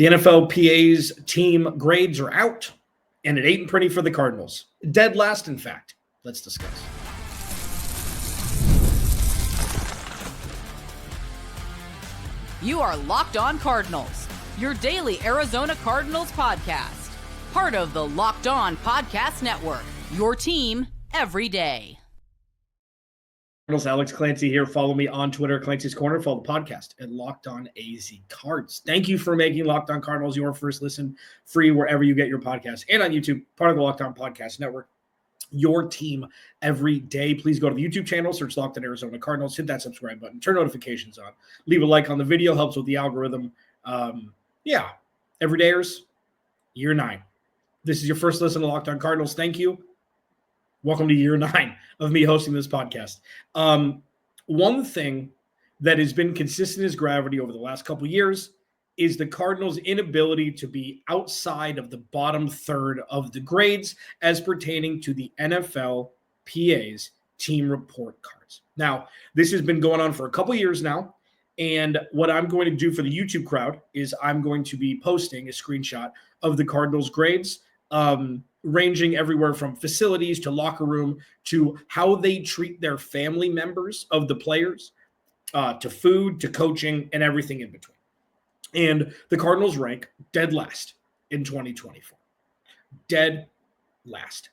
The NFLPA's team grades are out, and it ain't pretty for the Cardinals. Dead last, in fact. Let's discuss. You are Locked On Cardinals, your daily Arizona Cardinals podcast. Part of the Locked On Podcast Network, your team every day. Alex Clancy here. Follow me on Twitter, Clancy's Corner. Follow the podcast at Locked On AZ Cards. Thank you for making Locked On Cardinals your first listen, free wherever you get your podcast, and on YouTube, part of the Locked On Podcast Network, your team every day. Please go to the YouTube channel, search Locked On Arizona Cardinals, hit that subscribe button, turn notifications on, leave a like on the video, helps with the algorithm. Everydayers, year 9. This is your first listen to Locked On Cardinals. Thank you. Welcome to year 9 of me hosting this podcast. One thing that has been consistent as gravity over the last couple of years is the Cardinals' inability to be outside of the bottom third of the grades as pertaining to the NFLPA's team report cards. Now, this has been going on for a couple of years now, and what I'm going to do for the YouTube crowd is I'm going to be posting a screenshot of the Cardinals' grades, ranging everywhere from facilities to locker room to how they treat their family members of the players, to food, to coaching, and everything in between. And the Cardinals rank dead last in 2024. Dead last.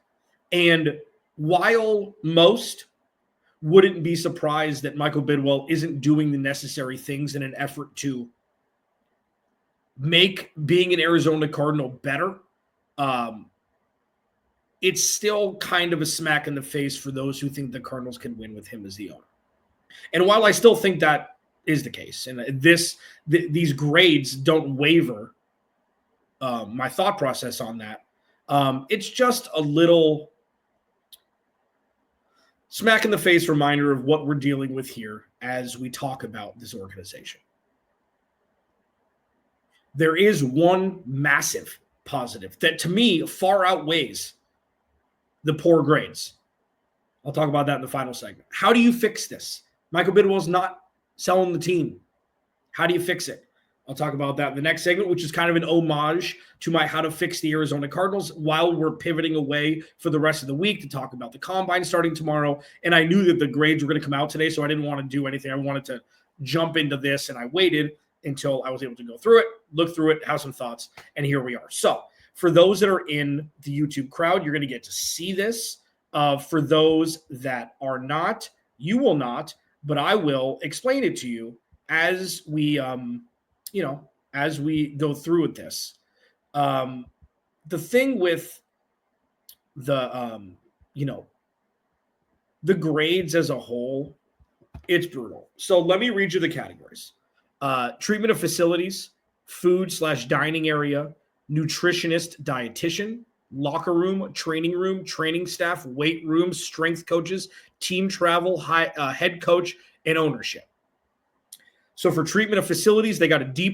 And while most wouldn't be surprised that Michael Bidwill isn't doing the necessary things in an effort to make being an Arizona Cardinal better, it's still kind of a smack in the face for those who think the Cardinals can win with him as the owner. And while I still think that is the case, and these grades don't waver my thought process on that, it's just a little smack in the face reminder of what we're dealing with here as we talk about this organization. There is one massive positive that to me far outweighs the poor grades. I'll talk about that in the final segment. How do you fix this? Michael Bidwill's not selling the team. How do you fix it? I'll talk about that in the next segment, which is kind of an homage to my How to Fix the Arizona Cardinals while we're pivoting away for the rest of the week to talk about the Combine starting tomorrow. And I knew that the grades were going to come out today, so I didn't want to do anything. I wanted to jump into this, and I waited until I was able to go through it, look through it, have some thoughts, and here we are. So for those that are in the YouTube crowd, you're going to get to see this. For those that are not, you will not, but I will explain it to you as we, as we go through with this. The thing with the grades as a whole, it's brutal. So let me read you the categories. Treatment of facilities, food/dining area, nutritionist, dietitian, locker room, training staff, weight room, strength coaches, team travel, head coach, and ownership. So for treatment of facilities, they got a D+,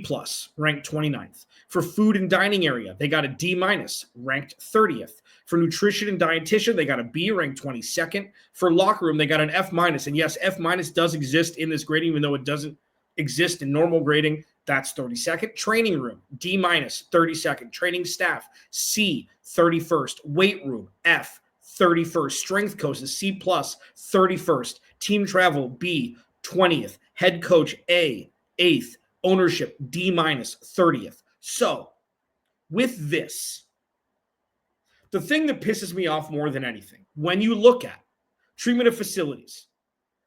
ranked 29th. For food and dining area, they got a D-, ranked 30th. For nutrition and dietitian, they got a B, ranked 22nd. For locker room, they got an F-. And yes, F- does exist in this grading, even though it doesn't exist in normal grading. That's 32nd. Training room, D-, 32nd. Training staff, C, 31st. Weight room, F, 31st. Strength coaches, C+, 31st. Team travel, B, 20th. Head coach, A, 8th. Ownership, D-, 30th. So with this, the thing that pisses me off more than anything, when you look at treatment of facilities,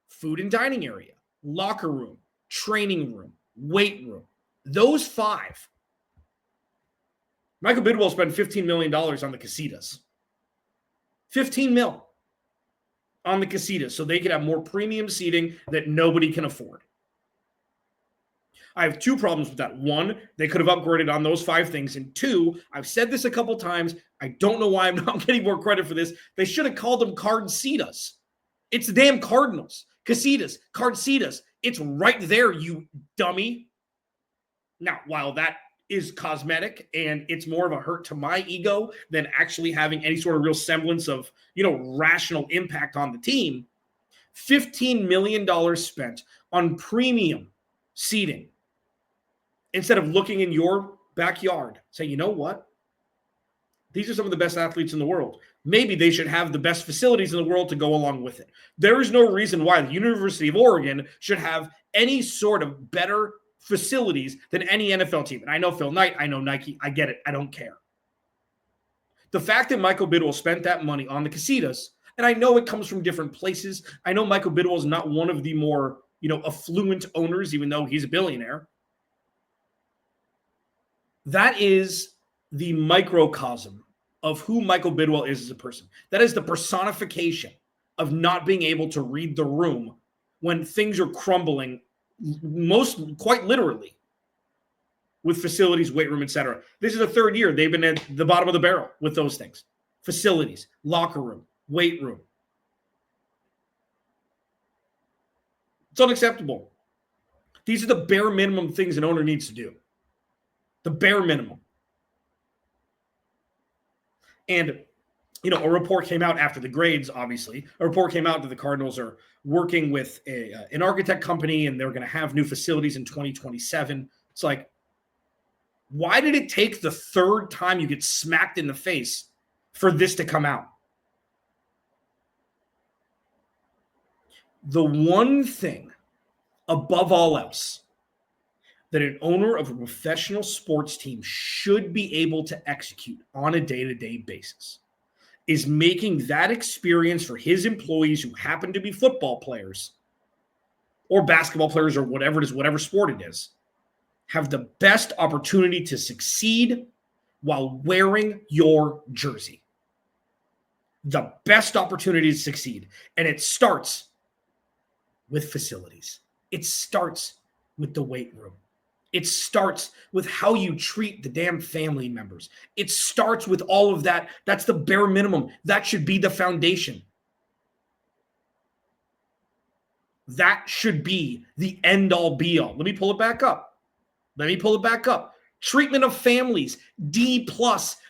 food and dining area, locker room, training room, weight room, those 5, Michael Bidwill spent $15 million on the casitas. $15 million on the casitas so they could have more premium seating that nobody can afford. I have 2 problems with that. 1, they could have upgraded on those 5 things. And 2, I've said this a couple times. I don't know why I'm not getting more credit for this. They should have called them Cardcitas. It's the damn Cardinals. Casitas, Cardcitas. It's right there, you dummy. Now, while that is cosmetic and it's more of a hurt to my ego than actually having any sort of real semblance of, rational impact on the team, $15 million spent on premium seating instead of looking in your backyard, say, you know what? These are some of the best athletes in the world. Maybe they should have the best facilities in the world to go along with it. There is no reason why the University of Oregon should have any sort of better facilities than any NFL team. And I know Phil Knight, I know Nike, I get it. I don't care. The fact that Michael Bidwill spent that money on the casitas, and I know it comes from different places. I know Michael Bidwill is not one of the more, affluent owners, even though he's a billionaire. That is the microcosm of who Michael Bidwill is as a person. That is the personification of not being able to read the room when things are crumbling, quite literally, with facilities, weight room, etc. This is the third year they've been at the bottom of the barrel with those things. Facilities, locker room, weight room. It's unacceptable. These are the bare minimum things an owner needs to do. The bare minimum. And, a report came out after the grades, obviously. A report came out that the Cardinals are working with an architect company and they're going to have new facilities in 2027. It's like, why did it take the third time you get smacked in the face for this to come out? The one thing above all else that an owner of a professional sports team should be able to execute on a day-to-day basis is making that experience for his employees who happen to be football players or basketball players or whatever it is, whatever sport it is, have the best opportunity to succeed while wearing your jersey. The best opportunity to succeed. And it starts with facilities. It starts with the weight room. It starts with how you treat the damn family members. It starts with all of that. That's the bare minimum. That should be the foundation. That should be the end-all, be-all. Let me pull it back up. Treatment of families, D+.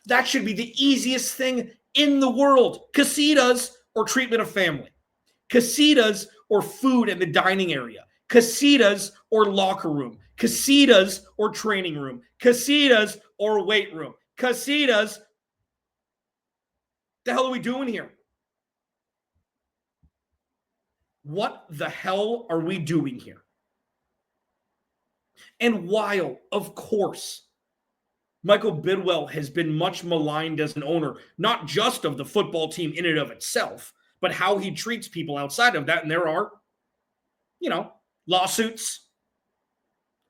That should be the easiest thing in the world. Casitas or treatment of family. Casitas or food in the dining area. Casitas or locker room. Casitas or training room. Casitas or weight room. Casitas. The hell are we doing here? What the hell are we doing here? And while, of course, Michael Bidwill has been much maligned as an owner, not just of the football team in and of itself, but how he treats people outside of that. And there are, lawsuits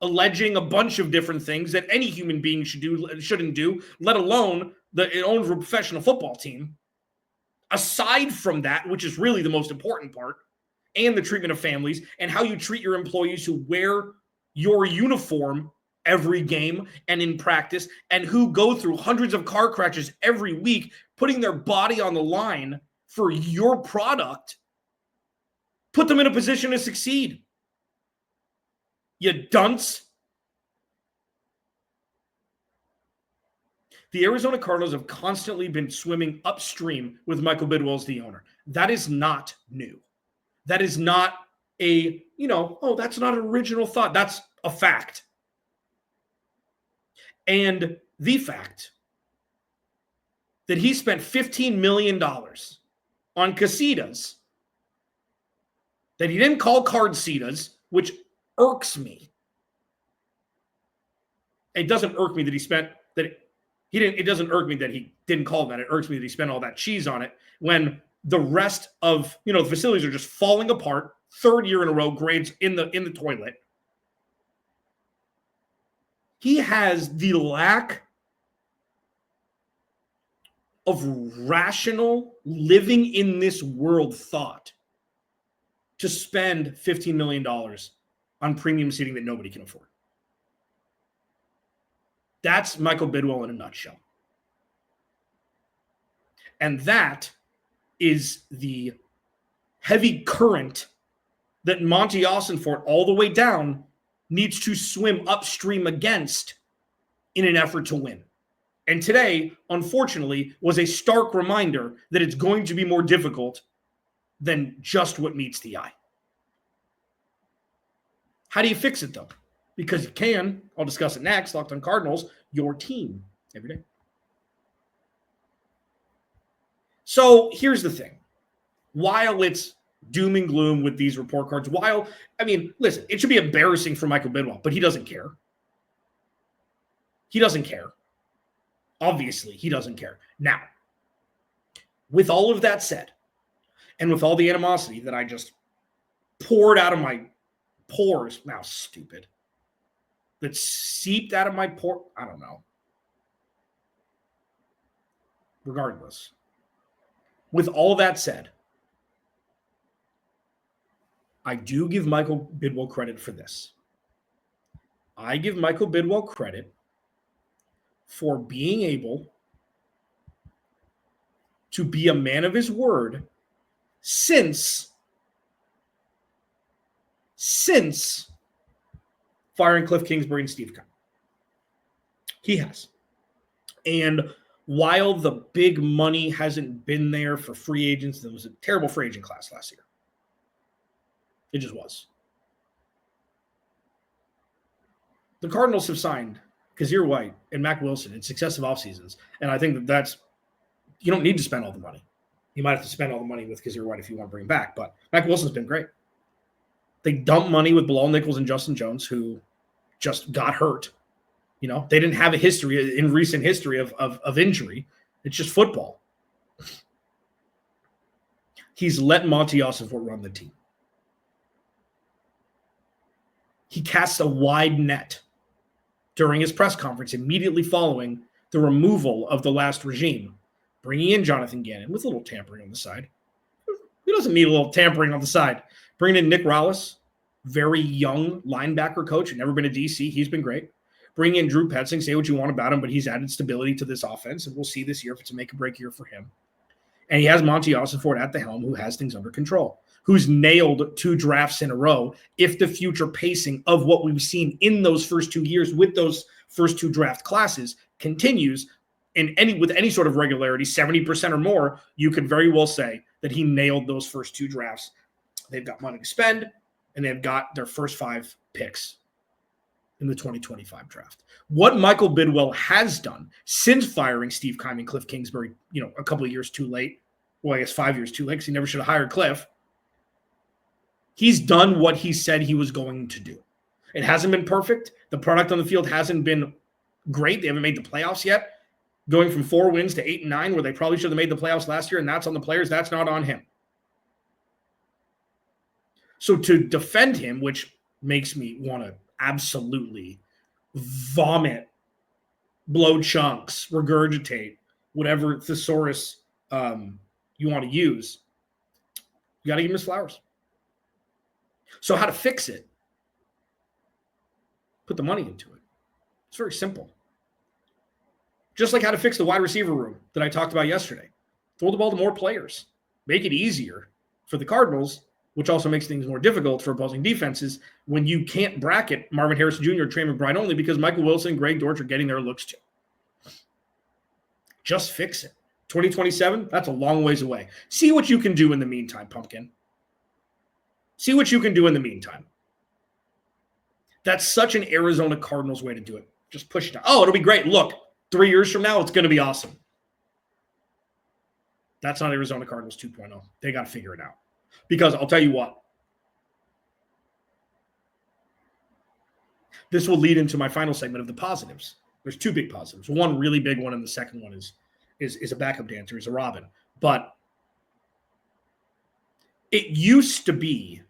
alleging a bunch of different things that any human being shouldn't do, let alone the owner of a professional football team. Aside from that, which is really the most important part, and the treatment of families and how you treat your employees who wear your uniform every game and in practice and who go through hundreds of car crashes every week, putting their body on the line for your product, put them in a position to succeed. You dunce. The Arizona Cardinals have constantly been swimming upstream with Michael Bidwill as the owner. That is not new. That is not that's not an original thought. That's a fact. And the fact that he spent $15 million on casitas that he didn't call cardsitas, which irks me. It doesn't irk me that it doesn't irk me that he didn't call that. It irks me that he spent all that cheese on it when the rest of, the facilities are just falling apart, third year in a row, grades in the toilet. He has the lack of rational living in this world thought to spend $15 million on premium seating that nobody can afford. That's Michael Bidwill in a nutshell. And that is the heavy current that Monti Ossenfort all the way down needs to swim upstream against in an effort to win. And today, unfortunately, was a stark reminder that it's going to be more difficult than just what meets the eye. How do you fix it, though? because you can. I'll discuss it next. Locked on Cardinals, your team every day. So here's the thing. While it's doom and gloom with these report cards, listen, it should be embarrassing for Michael Bidwill, but he doesn't care. He doesn't care. Obviously, he doesn't care. Now, with all of that said, and with all the animosity that I just poured out of my pores, now stupid, that seeped out of my pore, I don't know. Regardless, with all that said, I do give Michael Bidwill credit for this. I give Michael Bidwill credit for being able to be a man of his word since firing Cliff Kingsbury and Steve Keim. He has. And while the big money hasn't been there for free agents, there was a terrible free agent class last year. It just was. The Cardinals have signed Kazir White and Mac Wilson in successive offseasons. And I think that's you don't need to spend all the money. You might have to spend all the money with Kazir White if you want to bring him back. But Mac Wilson's been great. They dumped money with Bilal Nichols and Justin Jones, who just got hurt. They didn't have a history in recent history of injury. It's just football. He's let Monti Ossenfort run the team. He casts a wide net during his press conference immediately following the removal of the last regime, bringing in Jonathan Gannon with a little tampering on the side. Who doesn't need a little tampering on the side? Bringing in Nick Rallis, very young linebacker coach, never been a DC. He's been great. Bring in Drew Petzing, say what you want about him, but he's added stability to this offense, and we'll see this year if it's a make-or-break year for him. And he has Monti Ossenfort at the helm, who has things under control, who's nailed 2 drafts in a row if the future pacing of what we've seen in those first 2 years with those first 2 draft classes continues with any sort of regularity, 70% or more, you could very well say that he nailed those first 2 drafts. They've got money to spend, and they've got their first 5 picks in the 2025 draft. What Michael Bidwill has done since firing Steve Keim and Cliff Kingsbury, a couple of years too late, well, I guess 5 years too late because he never should have hired Cliff. He's done what he said he was going to do. It hasn't been perfect. The product on the field hasn't been great. They haven't made the playoffs yet. Going from 4 wins to 8 and 9, where they probably should have made the playoffs last year, and that's on the players. That's not on him. So to defend him, which makes me want to absolutely vomit, blow chunks, regurgitate, whatever thesaurus you want to use, you got to give him his flowers. So how to fix it? Put the money into it. It's very simple. Just like how to fix the wide receiver room that I talked about yesterday. Throw the ball to more players. Make it easier for the Cardinals, which also makes things more difficult for opposing defenses when you can't bracket Marvin Harrison Jr. or Trey McBride only because Michael Wilson and Greg Dortch are getting their looks too. Just fix it. 2027, that's a long ways away. See what you can do in the meantime, Pumpkin. See what you can do in the meantime. That's such an Arizona Cardinals way to do it. Just push it down. Oh, it'll be great. Look, 3 years from now, it's going to be awesome. That's not Arizona Cardinals 2.0. They got to figure it out. Because I'll tell you what. This will lead into my final segment of the positives. There's 2 big positives. One really big one, and the second one is a backup dancer, is a Robin. But it used to be,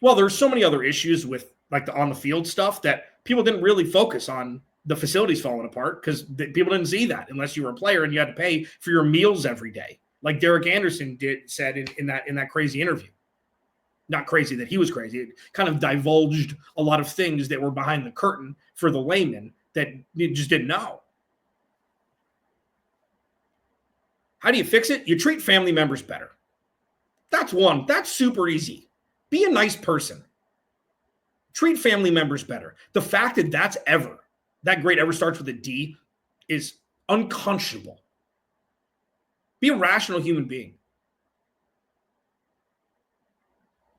well, there's so many other issues with like the on the field stuff that people didn't really focus on the facilities falling apart because people didn't see that unless you were a player and you had to pay for your meals every day. Like Derek Anderson said in that crazy interview. Not crazy that he was crazy. It kind of divulged a lot of things that were behind the curtain for the layman that you just didn't know. How do you fix it? You treat family members better. That's one. That's super easy. Be a nice person. Treat family members better. The fact that that grade ever starts with a D is unconscionable. Be a rational human being.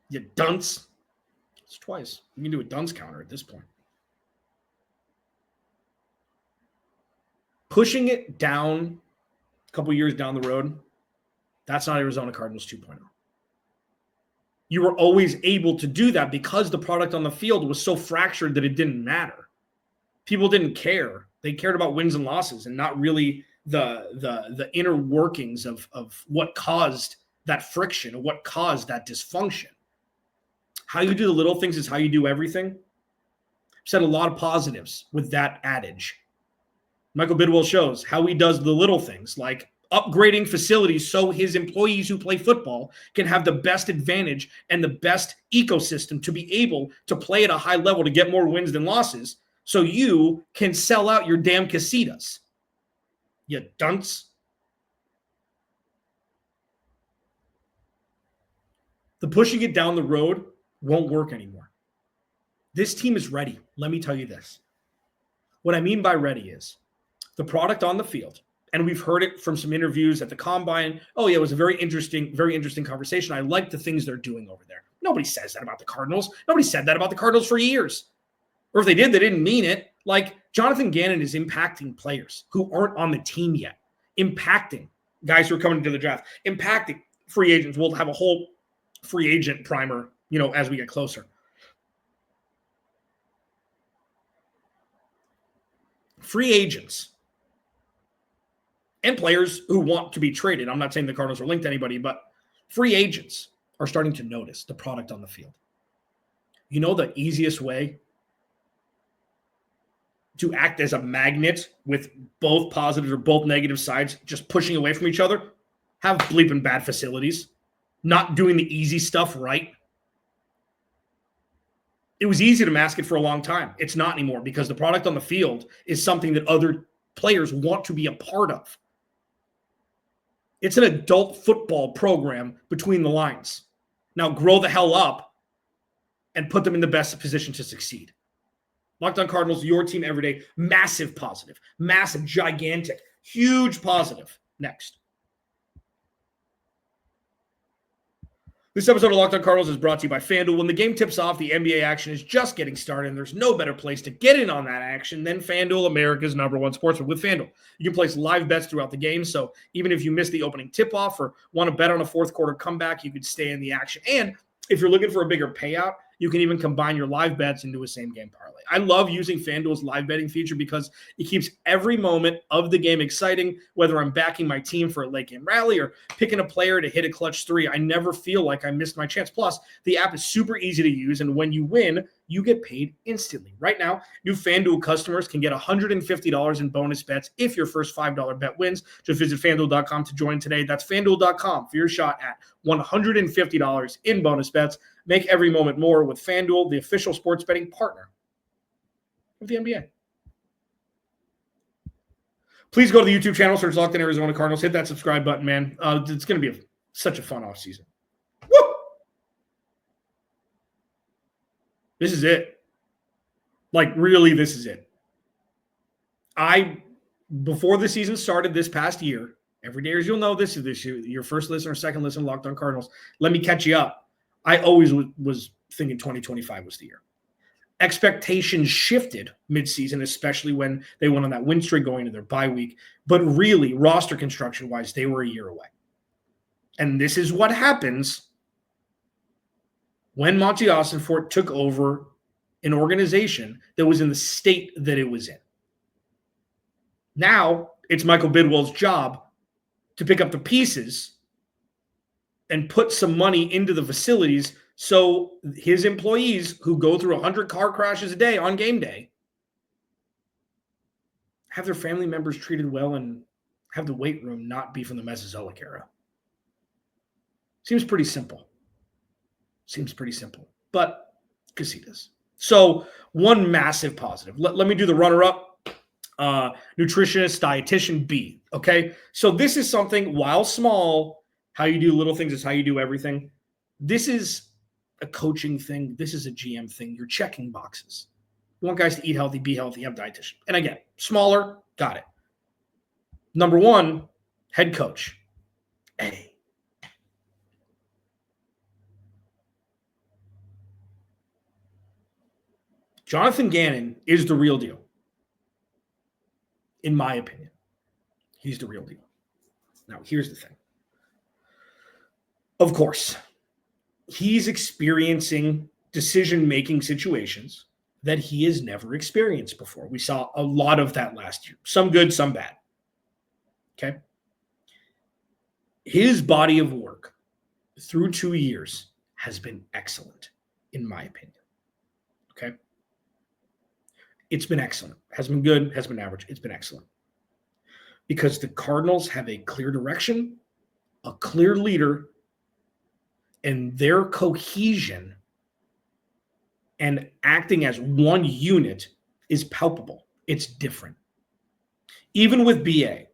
You dunce. It's twice. You can do a dunce counter at this point. pushing it down a couple years down the road, that's not Arizona Cardinals 2.0. You were always able to do that because the product on the field was so fractured that it didn't matter. People didn't care. They cared about wins and losses and not really the inner workings of what caused that friction or what caused that dysfunction. How you do the little things is how you do everything. Said a lot of positives with that adage. Michael Bidwill shows how he does the little things like upgrading facilities so his employees who play football can have the best advantage and the best ecosystem to be able to play at a high level to get more wins than losses so you can sell out your damn casitas. You dunce. The pushing it down the road won't work anymore. This team is ready. Let me tell you this. What I mean by ready is the product on the field, and we've heard it from some interviews at the Combine. Oh, yeah, it was a very interesting conversation. I like the things they're doing over there. Nobody says that about the Cardinals. Nobody said that about the Cardinals for years. Or if they did, they didn't mean it. Like Jonathan Gannon is impacting players who aren't on the team yet, impacting guys who are coming into the draft, impacting free agents. We'll have a whole free agent primer, as we get closer. Free agents and players who want to be traded. I'm not saying the Cardinals are linked to anybody, but free agents are starting to notice the product on the field. You know the easiest way to act as a magnet with both positive or both negative sides just pushing away from each other? Have bleeping bad facilities. Not doing the easy stuff right. It was easy to mask it for a long time. It's not anymore because the product on the field is something that other players want to be a part of. It's an adult football program between the lines. Now grow the hell up and put them in the best position to succeed. Locked On Cardinals, your team every day. Massive positive. Massive, gigantic, huge positive. Next. This episode of Locked On Cardinals is brought to you by FanDuel. When the game tips off, the NBA action is just getting started, and there's no better place to get in on that action than FanDuel, America's #1 sportsbook. With FanDuel, you can place live bets throughout the game, so even if you miss the opening tip-off or want to bet on a fourth quarter comeback, you could stay in the action. And if you're looking for a bigger payout, you can even combine your live bets into a same-game parlay. I love using FanDuel's live betting feature because it keeps every moment of the game exciting, whether I'm backing my team for a late-game rally or picking a player to hit a clutch three. I never feel like I missed my chance. Plus, the app is super easy to use, and when you win, you get paid instantly. Right now, new FanDuel customers can get $150 in bonus bets if your first $5 bet wins. Just visit FanDuel.com to join today. That's FanDuel.com for your shot at $150 in bonus bets. Make every moment more with FanDuel, the official sports betting partner of the NBA. Please go to the YouTube channel, search Locked On Arizona Cardinals. Hit that subscribe button, man. It's going to be such a fun offseason. Woo! This is it. Like, really, this is it. Before the season started this past year, every day, as you'll know, this is your first listen or second listen, Locked On Cardinals. Let me catch you up. I always was thinking 2025 was the year. Expectations shifted midseason, especially when they went on that win streak going into their bye week. But really, roster construction-wise, they were a year away. And this is what happens when Monti Ossenfort took over an organization that was in the state that it was in. Now, it's Michael Bidwill's job to pick up the pieces and put some money into the facilities so his employees who go through 100 car crashes a day on game day have their family members treated well and have the weight room not be from the Mesozoic era. Seems pretty simple. But casitas. So one massive positive. Let me do the runner-up. Nutritionist, dietitian, B. Okay? So this is something, while small, how you do little things is how you do everything. This is a coaching thing. This is a GM thing. You're checking boxes. You want guys to eat healthy, be healthy, have a dietitian. And again, smaller, got it. Number one, head coach. A. Jonathan Gannon is the real deal, in my opinion. He's the real deal. Now, here's the thing. Of course, he's experiencing decision-making situations that he has never experienced before. We saw a lot of that last year. Some good, some bad. Okay? His body of work through 2 years has been excellent, in my opinion. Okay? It's been excellent. Has been good, has been average. It's been excellent. Because the Cardinals have a clear direction, a clear leader, and their cohesion and acting as one unit is palpable. It's different. Even with BA,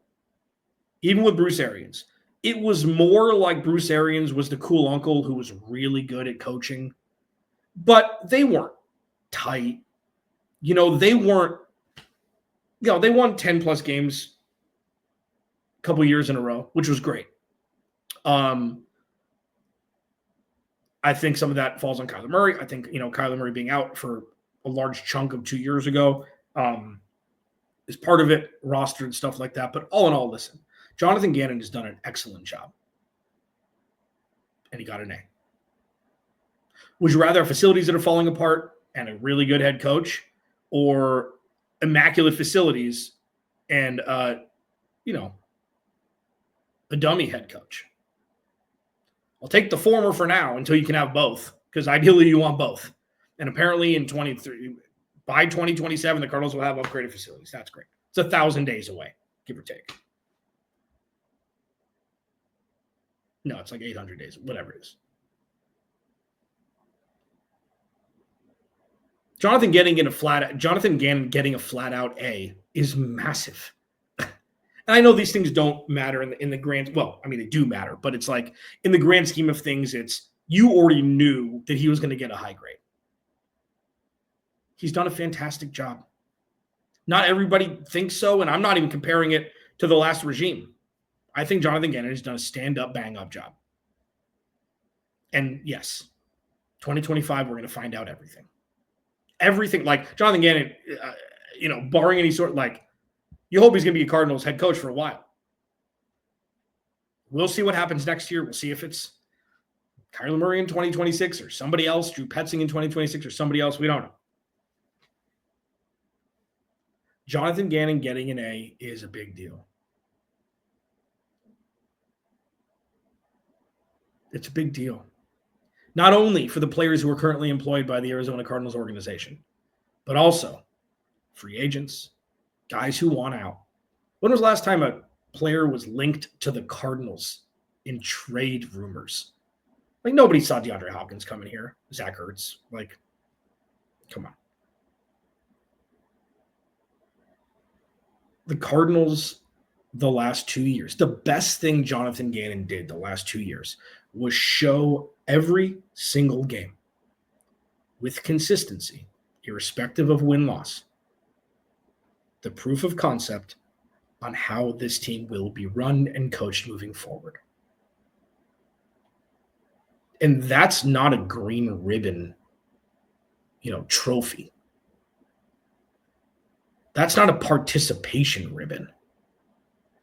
even with Bruce Arians, it was more like Bruce Arians was the cool uncle who was really good at coaching, but they weren't tight. They weren't, they won 10 plus games a couple years in a row, which was great. I think some of that falls on Kyler Murray. I think, Kyler Murray being out for a large chunk of 2 years ago is part of it, roster and stuff like that. But all in all, listen, Jonathan Gannon has done an excellent job. And he got an A. Would you rather have facilities that are falling apart and a really good head coach, or immaculate facilities and, a dummy head coach? I'll take the former for now until you can have both, because ideally you want both. And apparently by 2027, the Cardinals will have upgraded facilities. That's great. It's 1,000 days away, give or take. No, it's like 800 days, whatever it is. Jonathan Gannon getting a flat out A is massive. And I know these things don't matter in the grand, well, I mean, they do matter, but it's like in the grand scheme of things, it's you already knew that he was going to get a high grade. He's done a fantastic job. Not everybody thinks so, and I'm not even comparing it to the last regime. I think Jonathan Gannon has done a stand-up, bang-up job. And yes, 2025, we're going to find out everything. Everything, like Jonathan Gannon, barring any sort, like, you hope he's going to be a Cardinals head coach for a while. We'll see what happens next year. We'll see if it's Kyler Murray in 2026 or somebody else, Drew Petzing in 2026 or somebody else. We don't know. Jonathan Gannon getting an A is a big deal. It's a big deal. Not only for the players who are currently employed by the Arizona Cardinals organization, but also free agents, guys who want out. When was the last time a player was linked to the Cardinals in trade rumors? Like, nobody saw DeAndre Hopkins coming here. Zach Ertz. Like, come on. The Cardinals the last 2 years, the best thing Jonathan Gannon did the last 2 years was show every single game with consistency, irrespective of win-loss, the proof of concept on how this team will be run and coached moving forward. And that's not a green ribbon, trophy. That's not a participation ribbon.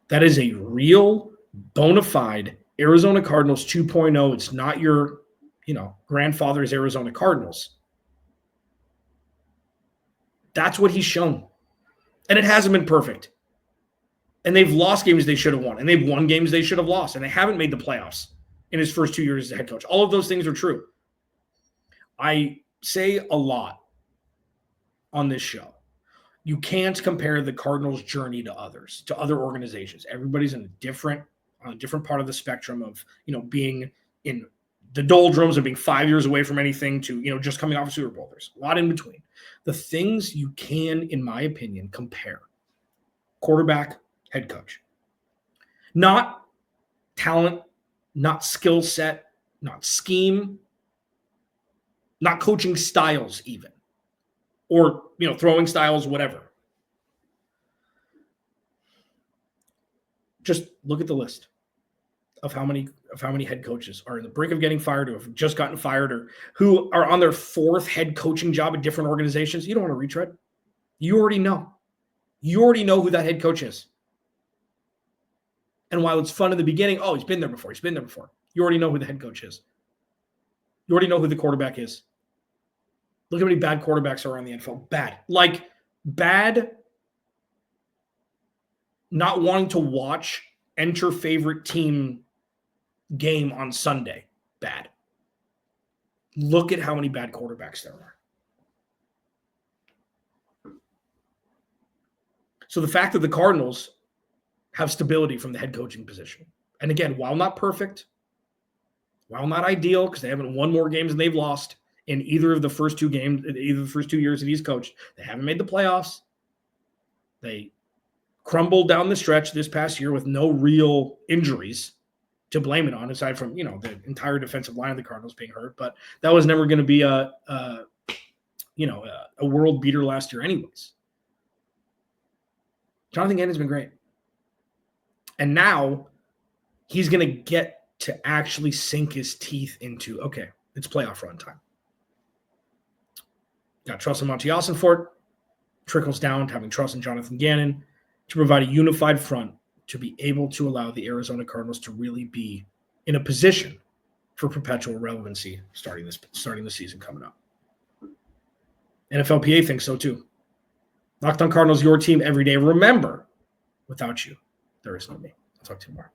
That is a real, bona fide Arizona Cardinals 2.0. It's not your, grandfather's Arizona Cardinals. That's what he's shown. And it hasn't been perfect. And they've lost games they should have won. And they've won games they should have lost. And they haven't made the playoffs in his first 2 years as a head coach. All of those things are true. I say a lot on this show. You can't compare the Cardinals' journey to others, to other organizations. Everybody's on a different part of the spectrum of, being in the doldrums and being 5 years away from anything to, just coming off a Super Bowl. There's a lot in between. The things you can, in my opinion, compare: quarterback, head coach. Not talent, not skill set, not scheme, not coaching styles even. Or, throwing styles, whatever. Just look at the list of how many head coaches are in the brink of getting fired, or have just gotten fired, or who are on their fourth head coaching job at different organizations. You don't want to retread. You already know. You already know who that head coach is. And while it's fun in the beginning, oh, he's been there before. You already know who the head coach is. You already know who the quarterback is. Look how many bad quarterbacks are around the NFL. Bad, not wanting to watch enter favorite team game on Sunday. Bad. Look at how many bad quarterbacks there are. So the fact that the Cardinals have stability from the head coaching position, and again, while not perfect, while not ideal, because they haven't won more games than they've lost in either of the first 2 games, either the first 2 years that he's coached, they haven't made the playoffs. They crumbled down the stretch this past year with no real injuries to blame it on, aside from, the entire defensive line of the Cardinals being hurt. But that was never going to be a world beater last year anyways. Jonathan Gannon's been great. And now he's going to get to actually sink his teeth into, okay, it's playoff run time. Got trust in Monti Ossenfort, trickles down to having trust in Jonathan Gannon to provide a unified front to be able to allow the Arizona Cardinals to really be in a position for perpetual relevancy starting the season coming up. NFLPA thinks so too. Locked On Cardinals, your team every day. Remember, without you, there is no me. I'll talk to you tomorrow.